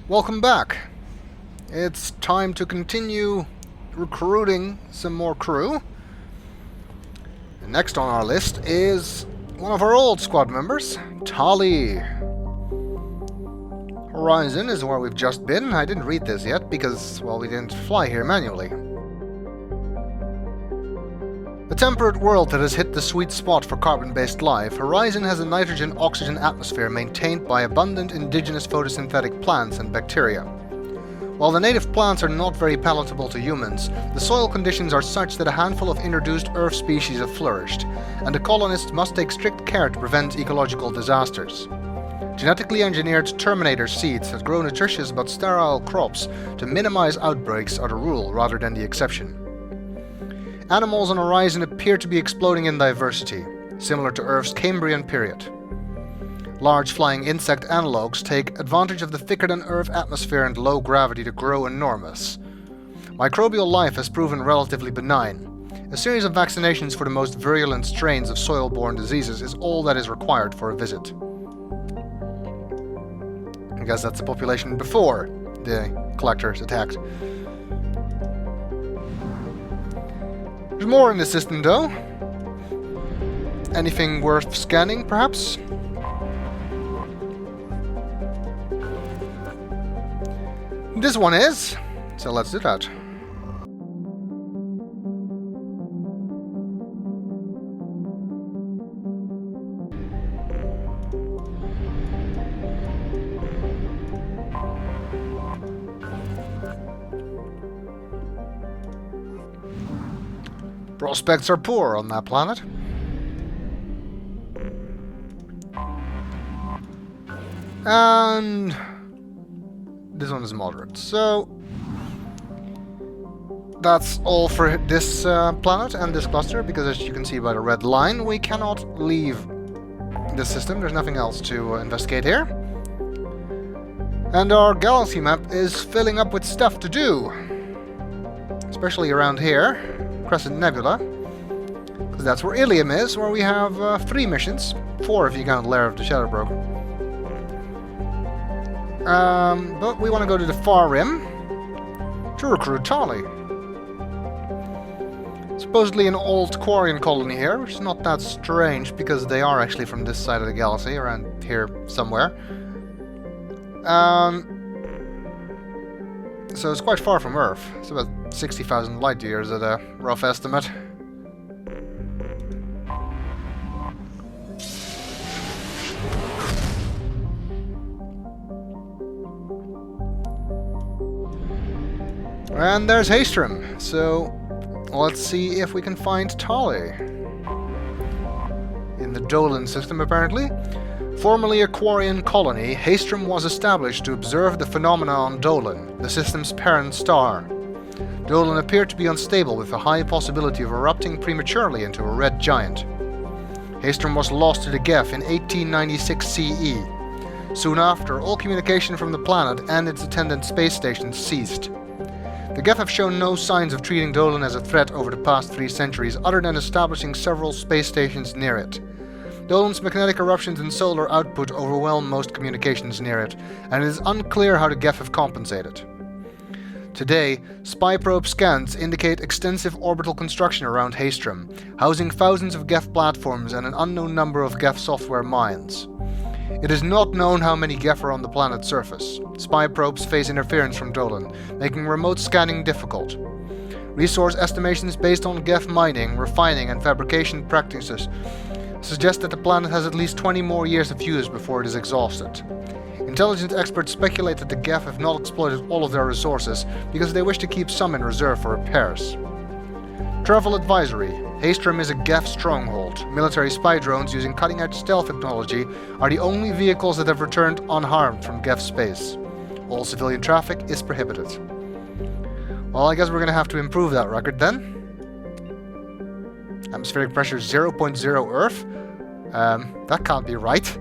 Welcome back. It's time to continue recruiting some more crew. And next on our list is one of our old squad members, Tali. Horizon is where we've just been. I didn't read this yet because, well, we didn't fly here manually. A temperate world that has hit the sweet spot for carbon-based life, Horizon has a nitrogen-oxygen atmosphere maintained by abundant indigenous photosynthetic plants and bacteria. While the native plants are not very palatable to humans, the soil conditions are such that a handful of introduced Earth species have flourished, and the colonists must take strict care to prevent ecological disasters. Genetically engineered Terminator seeds that grow nutritious but sterile crops to minimize outbreaks are the rule rather than the exception. Animals on Horizon appear to be exploding in diversity, similar to Earth's Cambrian period. Large flying insect analogues take advantage of the thicker-than-Earth atmosphere and low gravity to grow enormous. Microbial life has proven relatively benign. A series of vaccinations for the most virulent strains of soil-borne diseases is all that is required for a visit. I guess that's the population before the collectors attacked. There's more in the system, though. Anything worth scanning, perhaps? This one is, so let's do that. Prospects are poor on that planet. And this one is moderate. So that's all for this planet and this cluster, because as you can see by the red line, we cannot leave this system. There's nothing else to investigate here. And our galaxy map is filling up with stuff to do. Especially around here. Crescent Nebula, because that's where Ilium is, where we have 3 missions, 4 if you count Lair of the Shadowbroker. But we want to go to the far rim to recruit Tali. Supposedly an old Quarian colony here, which is not that strange because they are actually from this side of the galaxy, around here somewhere. So it's quite far from Earth. It's about 60,000 light years at a rough estimate. And there's Haestrom. So let's see if we can find Tali. In the Dolan system, apparently. Formerly a Quarian colony, Haestrom was established to observe the phenomena on Dolan, the system's parent star. Dolan appeared to be unstable, with a high possibility of erupting prematurely into a red giant. Haestrom was lost to the Geth in 1896 CE. Soon after, all communication from the planet and its attendant space stations ceased. The Geth have shown no signs of treating Dolan as a threat over the past 3 centuries, other than establishing several space stations near it. Dolan's magnetic eruptions and solar output overwhelm most communications near it, and it is unclear how the Geth have compensated. Today, spy probe scans indicate extensive orbital construction around Haestrom, housing thousands of Geth platforms and an unknown number of Geth software mines. It is not known how many Geth are on the planet's surface. Spy probes face interference from Dolan, making remote scanning difficult. Resource estimations based on Geth mining, refining, and fabrication practices suggest that the planet has at least 20 more years of use before it is exhausted. Intelligence experts speculate that the Geth have not exploited all of their resources because they wish to keep some in reserve for repairs. Travel advisory. Haestrom is a Geth stronghold. Military spy drones using cutting-edge stealth technology are the only vehicles that have returned unharmed from Geth space. All civilian traffic is prohibited. Well, I guess we're gonna have to improve that record then. Atmospheric pressure 0.0 Earth? That can't be right.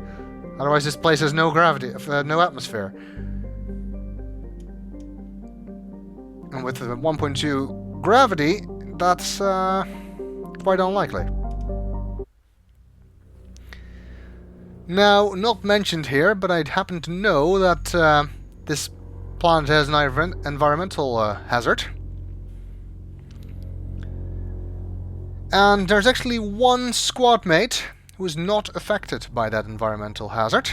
Otherwise this place has no gravity, no atmosphere. And with 1.2 gravity, that's quite unlikely. Now, not mentioned here, but I'd happen to know that this planet has an environmental hazard. And there's actually one squad mate who is not affected by that environmental hazard,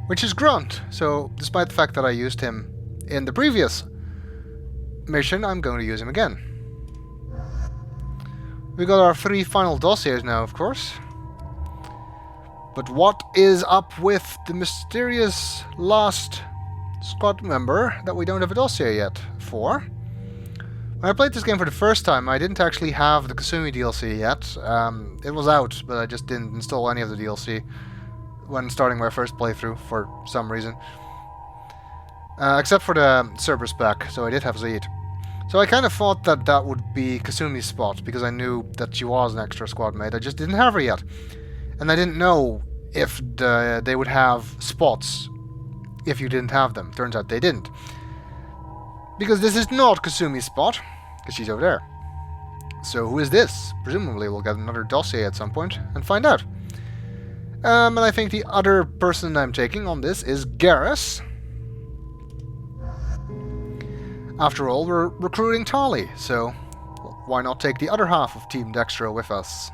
which is Grunt. So, despite the fact that I used him in the previous mission, I'm going to use him again. We got our 3 final dossiers now, of course. But what is up with the mysterious last squad member that we don't have a dossier yet for? When I played this game for the first time, I didn't actually have the Kasumi DLC yet. It was out, but I just didn't install any of the DLC when starting my first playthrough for some reason. Except for the Cerberus pack, so I did have Zaid. So I kind of thought that that would be Kasumi's spot, because I knew that she was an extra squad mate. I just didn't have her yet. And I didn't know if they would have spots if you didn't have them. Turns out they didn't. Because this is not Kasumi's spot, because she's over there. So who is this? Presumably we'll get another dossier at some point and find out. And I think the other person I'm taking on this is Garrus. After all, we're recruiting Tali, so why not take the other half of Team Dextro with us?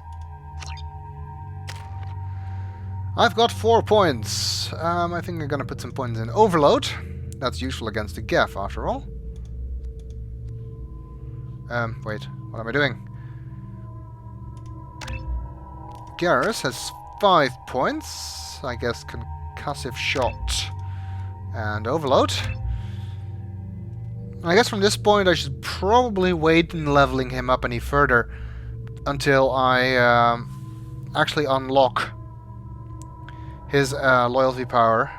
I've got 4 points. I think I'm gonna put some points in Overload. That's useful against the Geth, after all. Wait, what am I doing? Garrus has 5 points. I guess Concussive Shot and Overload. I guess from this point I should probably wait in leveling him up any further until I actually unlock his loyalty power.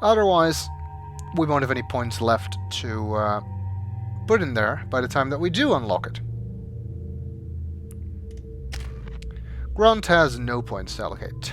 Otherwise, we won't have any points left to put in there by the time that we do unlock it. Grunt has no points to allocate.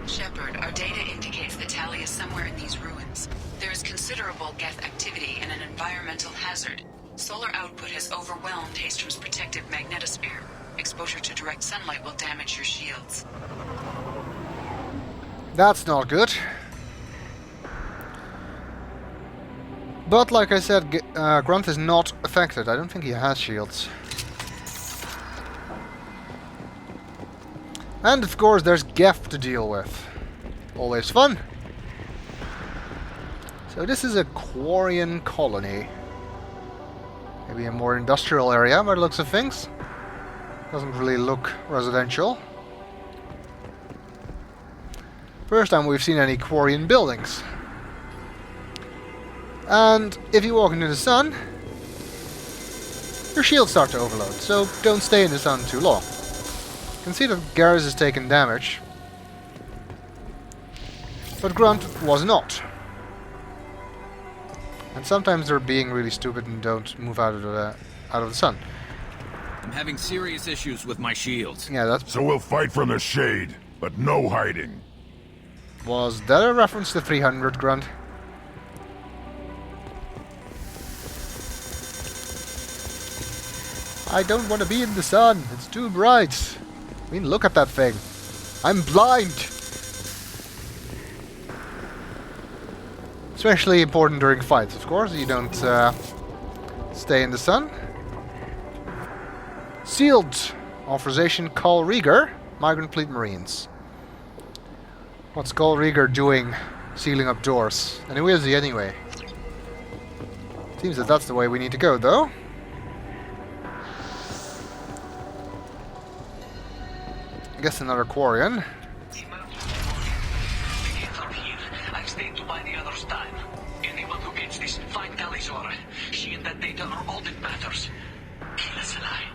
Shepard, our data indicates that Tali is somewhere in these ruins. There is considerable Geth activity and an environmental hazard. Solar output has overwhelmed Haestrom's protective magnetosphere. Exposure to direct sunlight will damage your shields. That's not good. But like I said, Grunt is not affected. I don't think he has shields. And of course there's Geth to deal with. Always fun. So this is a Quarian colony. Maybe a more industrial area by the looks of things. Doesn't really look residential. First time we've seen any Quarian buildings. And if you walk into the sun, your shields start to overload, so don't stay in the sun too long. You can see that Garrus has taken damage, but Grunt was not. And sometimes they're being really stupid and don't move out of the sun. I'm having serious issues with my shields. Yeah, that's... So we'll fight from the shade, but no hiding. Was that a reference to 300, Grunt? I don't want to be in the sun. It's too bright. I mean, look at that thing. I'm blind. Especially important during fights, of course. You don't stay in the sun. Sealed. Authorization Carl Rieger, Migrant Fleet Marines. What's Carl Rieger doing sealing up doors? And who is he anyway? Seems that that's the way we need to go, though. I guess another Quarian. I've stayed to buy the other's time. Anyone who gets this, find Talizora. She and that data are all that matters. Kill us alive.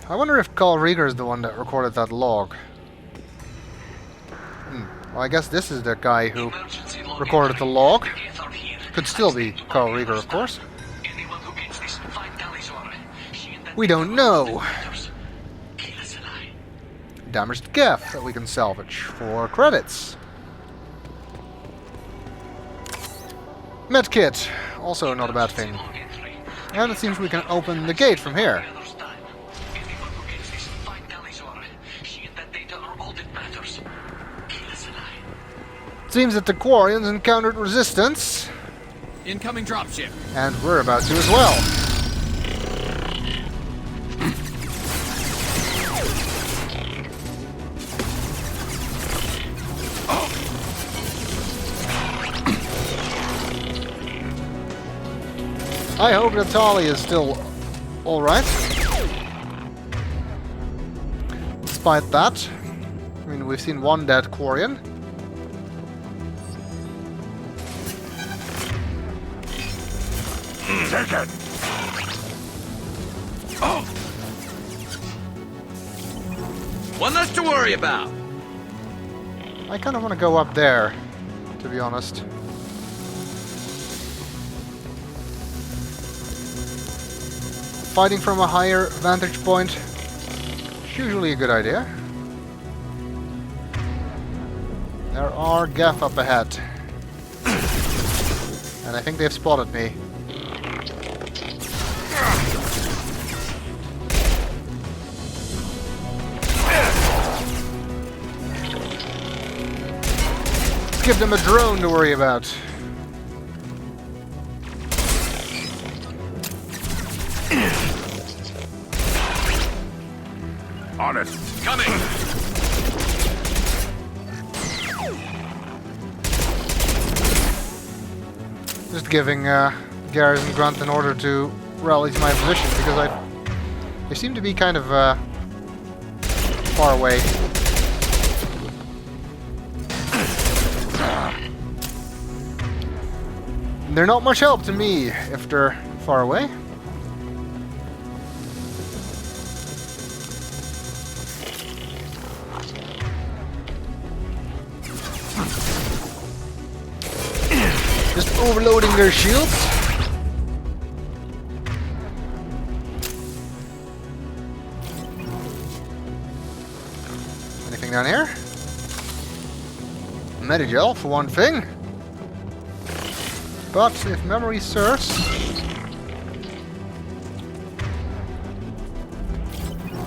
I wonder if Carl Rieger is the one that recorded that log. Well, I guess this is the guy who recorded the log. Could still be Carl Rieger, of course. We don't know. Damaged Geth that we can salvage for credits. Medkit, also not a bad thing. And it seems we can open the gate from here. Seems that the Quarians encountered resistance. Incoming dropship. And we're about to as well. I hope that Tali is still alright. Despite that, I mean, we've seen one dead Quarian. Take it! Oh! One less to worry about. I kind of want to go up there, to be honest. Fighting from a higher vantage point is usually a good idea. There are Geth up ahead. And I think they've spotted me. Let's give them a drone to worry about. On it! Coming! Just giving Garrison Grunt an order to rally to my position because they seem to be kind of far away. They're not much help to me if they're far away. Just overloading their shields. Anything down here? Medigel, for one thing. But if memory serves,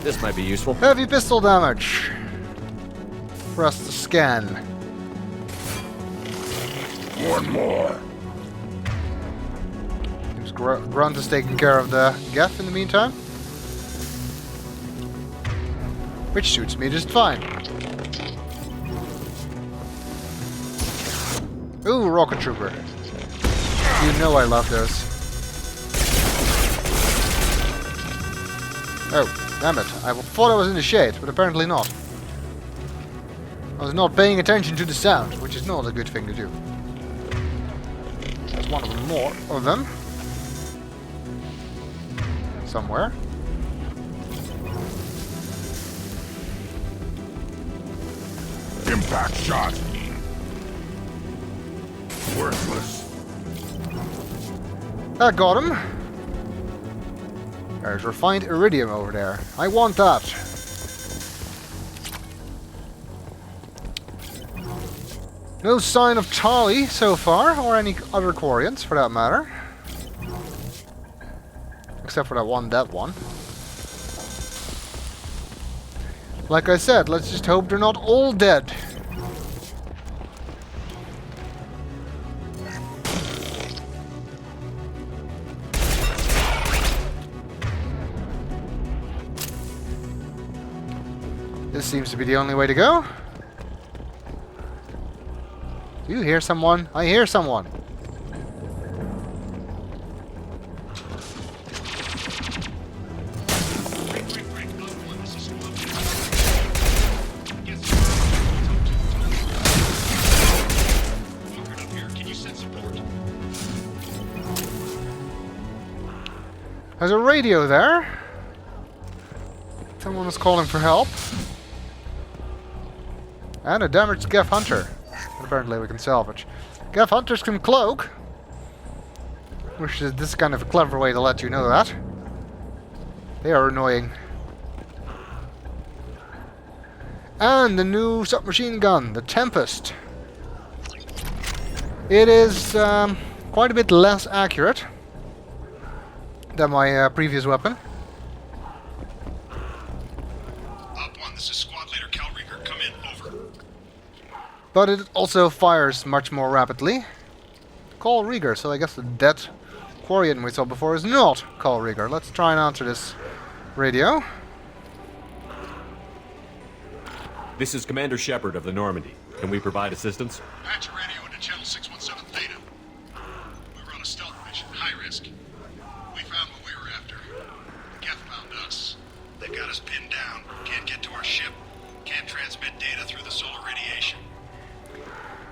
this might be useful. heavy pistol damage for us to scan. One more. Seems Grunt is taking care of the Geth in the meantime, which suits me just fine. Ooh, rocket trooper. You know I love those. Oh, damn it. I thought I was in the shade, but apparently not. I was not paying attention to the sound, which is not a good thing to do. There's one of them more of them. Somewhere. Impact shot. Worthless. I got him. There's refined iridium over there. I want that. No sign of Tali so far, or any other Quarians for that matter. Except for that one dead one. Like I said, let's just hope they're not all dead. This seems to be the only way to go. Do you hear someone? I hear someone. There's a radio there. Someone was calling for help. And a damaged Geth Hunter. That apparently we can salvage. Geth Hunters can cloak. Which is this kind of a clever way to let you know that. They are annoying. And the new submachine gun, the Tempest. It is quite a bit less accurate than my previous weapon. Op 1, this is Squad Leader Cal Rieger. Come in, over. But it also fires much more rapidly. Call Rieger, so I guess the dead Quarian we saw before is not Call Rieger. Let's try and answer this radio. This is Commander Shepard of the Normandy. Can we provide assistance? Patch your radio into channel 617 Theta. We were on a stealth mission, high risk. We found what we were after. Geth found us. They got us pinned down. Can't get to our ship. Can't transmit data through the solar radiation.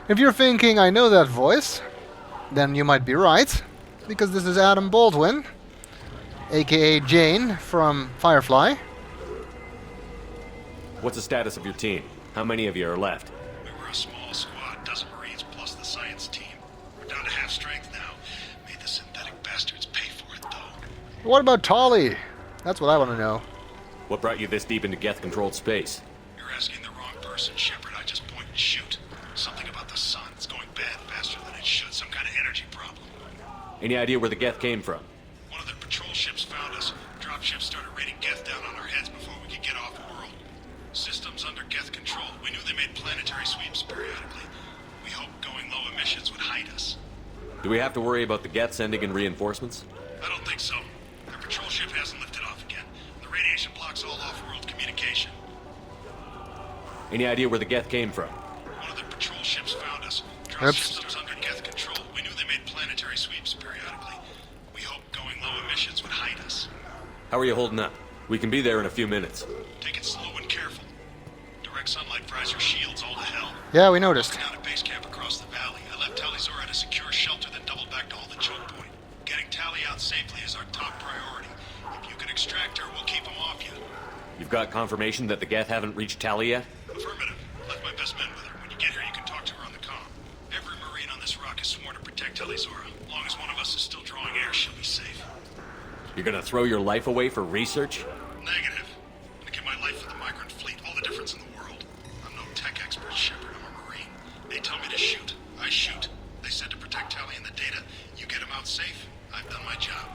If you're thinking I know that voice, then you might be right, because this is Adam Baldwin, aka Jane from Firefly. What's the status of your team? How many of you are left? We were a small squad, dozen Marines plus the science team. We're down to half strength now. Made the synthetic bastards pay for it, though. What about Tali? That's what I want to know. What brought you this deep into Geth-controlled space? You're asking the wrong person, Shepard. I just point and shoot. Something about the sun. It's going bad faster than it should. Some kind of energy problem. Any idea where the Geth came from? One of their patrol ships found us. Dropships started raining Geth down on our heads before we could get off world. Systems under Geth control. We knew they made planetary sweeps periodically. We hoped going low emissions would hide us. Do we have to worry about the Geth sending in reinforcements? I don't think so. Their patrol ship hasn't lifted off again. The radiation blocks all off-world communication. Any idea where the Geth came from? One of their patrol ships found us. Oops. Systems under Geth control. We knew they made planetary sweeps periodically. We hoped going low emissions would hide us. How are you holding up? We can be there in a few minutes. Take it slow and careful. Direct sunlight fries your shields all to hell. Yeah, we noticed. Down at base camp across the valley. I left Talizor at a secure shelter, then doubled back to hold the choke point. Getting Tali out safely is our top priority. If you can extract her, we'll keep him off you. You've got confirmation that the Geth haven't reached Tali yet? Affirmative. Left my best men with her. When you get here, you can talk to her on the comm. Every Marine on this rock is sworn to protect Talizora. As long as one of us is still drawing air, she'll be safe. You're gonna throw your life away for research? Negative. I'm gonna give my life for the migrant fleet. All the difference in the world. I'm no tech expert, Shepard. I'm a Marine. They tell me to shoot. I shoot. They said to protect Tali and the data. You get them out safe. I've done my job.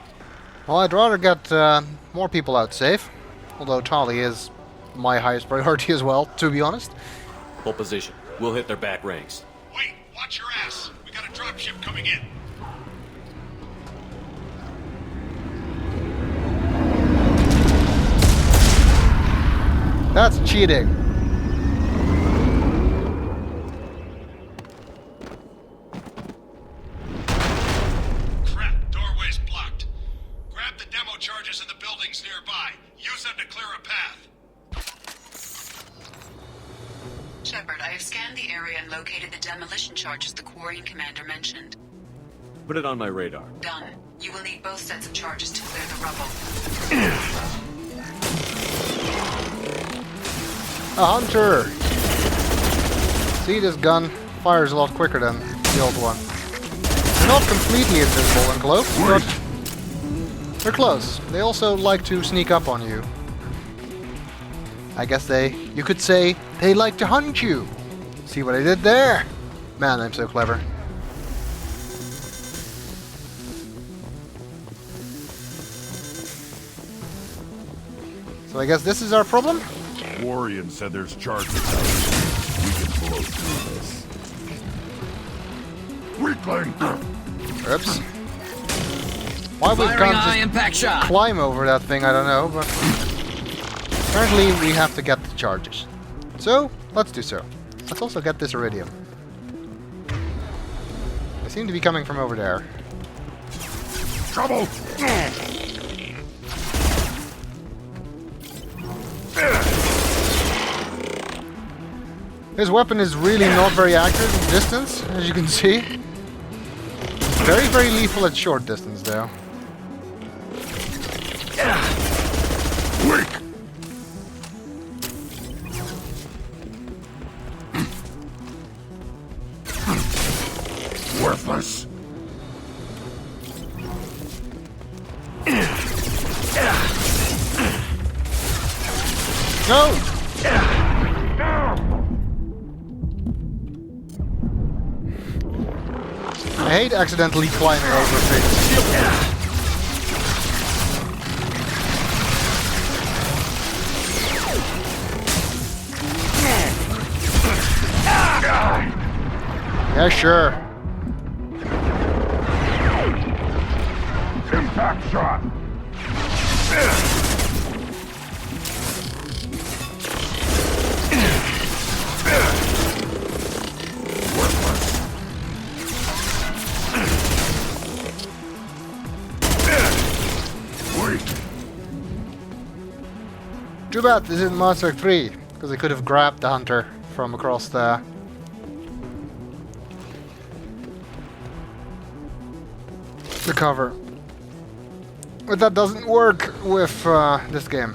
Well, I'd rather get more people out safe. Although Tali is my highest priority as well, to be honest. Hold position. We'll hit their back ranks. Wait, watch your ass. We got a dropship coming in. That's cheating. Crap, doorway's blocked. Grab the demo charges in the buildings nearby. Use them to clear a path. Shepard, I have scanned the area and located the demolition charges the Quarian commander mentioned. Put it on my radar. Done. You will need both sets of charges to clear the rubble. A hunter! See, this gun fires a lot quicker than the old one. They're not completely invisible and cloaked, but they're close. They also like to sneak up on you. I guess you could say, they like to hunt you. See what I did there? Man, I'm so clever. So I guess this is our problem? Quarian said there's charges out. We can blow through this. Weakling! Oops. Why we Firing can't high just impact shot. climb over that thing, I don't know, but apparently we have to get the charges. So, let's do so. Let's also get this iridium. They seem to be coming from over there. Trouble! His weapon is really not very accurate at distance, as you can see. Very, very lethal at short distance, though. Weak! Worthless! No! I hate accidentally climbing over things. Yeah, sure. Impact shot! Worthless. Weak. Too bad this isn't Mass Effect 3, because I could have grabbed the hunter from across there. The cover. But that doesn't work with this game.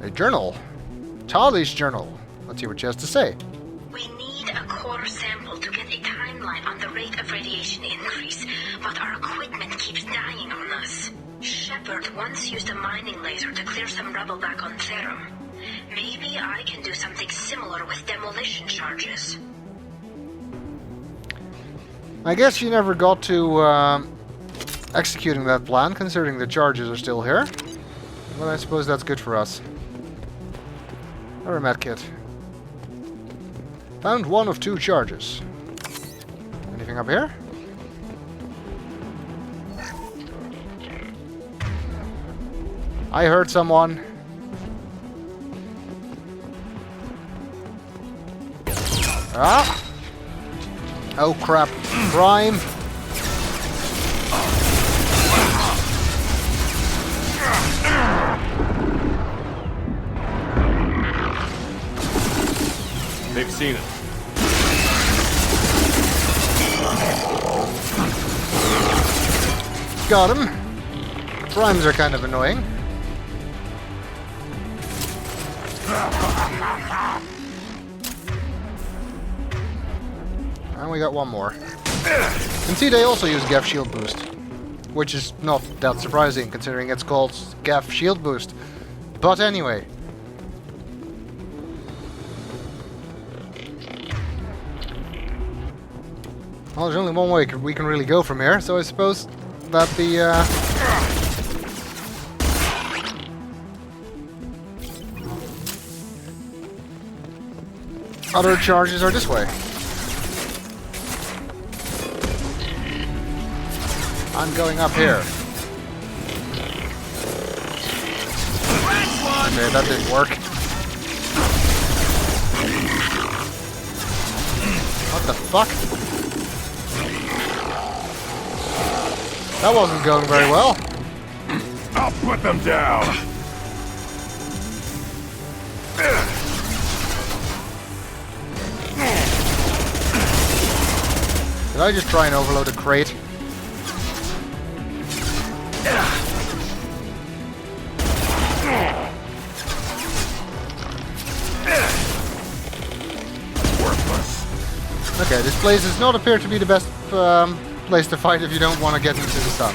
A journal. Charlie's journal. Let's see what she has to say. We need a core sample to get a timeline on the rate of radiation increase, but our equipment keeps dying on us. Shepard once used a mining laser to clear some rubble back on Therum. Maybe I can do something similar with demolition charges. I guess you never got to executing that plan, considering the charges are still here. But I suppose that's good for us. Or a medkit. Found one of 2 charges. Anything up here? I heard someone. Ah! Oh crap. Prime. They've seen us. Got him. Primes are kind of annoying. And we got one more. You can see they also use Geth Shield Boost, which is not that surprising considering it's called Geth Shield Boost. But anyway. Well, there's only one way we can really go from here, so I suppose that the other charges are this way. I'm going up here. Okay, that didn't work. What the fuck? That wasn't going very well. I'll put them down! Did I just try and overload a crate? Worthless. Okay, this place does not appear to be the best place to fight if you don't want to get into the sun.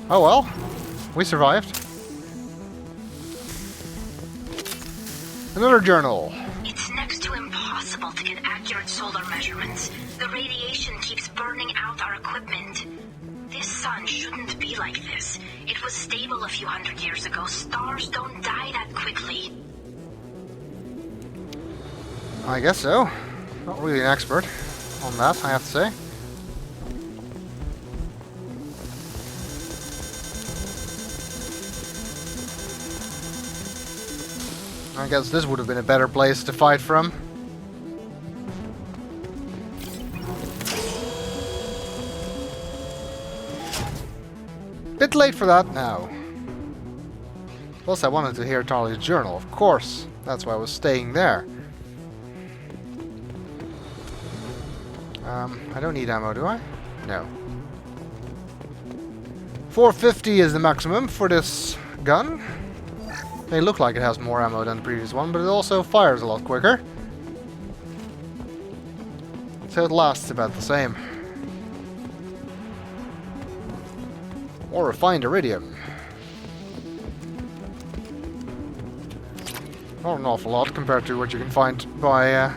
Oh well, we survived. Another journal. It's next to impossible to get accurate solar measurements. The radiation keeps burning out our equipment. This sun shouldn't be like this. It was stable a few hundred years ago. Stars don't die that quickly. I guess so. Not really an expert on that, I have to say. I guess this would have been a better place to fight from. Bit late for that now. Plus I wanted to hear Charlie's journal, of course. That's why I was staying there. I don't need ammo, do I? No. 450 is the maximum for this gun. They look like it has more ammo than the previous one, but it also fires a lot quicker. So it lasts about the same. Or refined iridium. Not an awful lot compared to what you can find by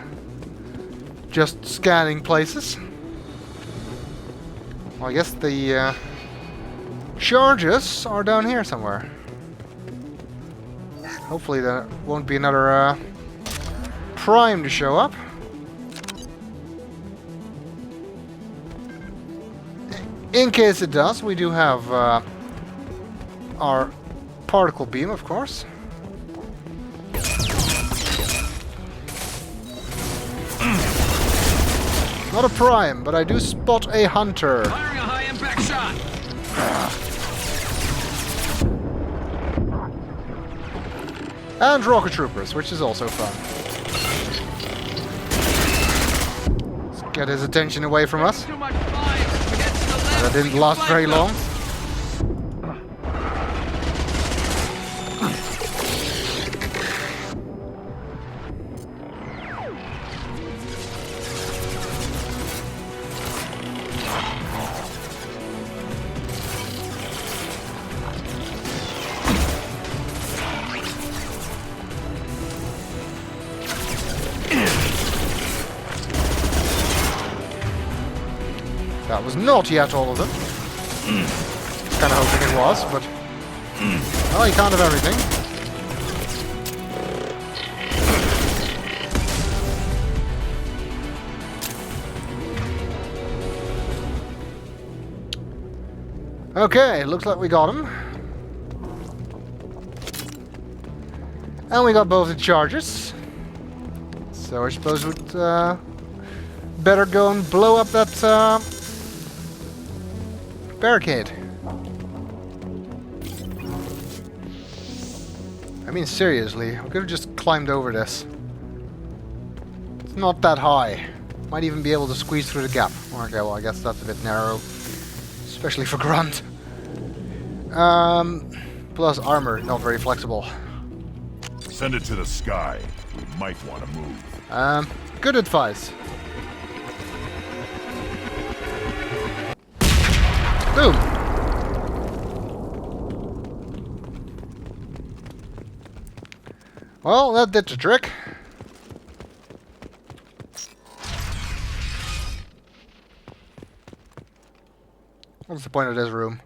just scanning places. Well, I guess the charges are down here somewhere. Hopefully there won't be another prime to show up. In case it does, we do have our particle beam, of course. Not a prime, but I do spot a hunter. Firing a high-impact shot! And rocket troopers, which is also fun. Let's get his attention away from us. Too much fire! Against the left! That didn't last very long. That was not yet all of them. Kind of hoping it was, but... Well, you can't have everything. Okay, looks like we got him. And we got both the charges. So I suppose we'd better go and blow up that barricade. I mean, seriously, we could have just climbed over this. It's not that high. Might even be able to squeeze through the gap. Okay, well, I guess that's a bit narrow. Especially for Grunt. Plus armor, not very flexible. Send it to the sky. We might want to move. Good advice. Boom! Well, that did the trick. What's the point of this room?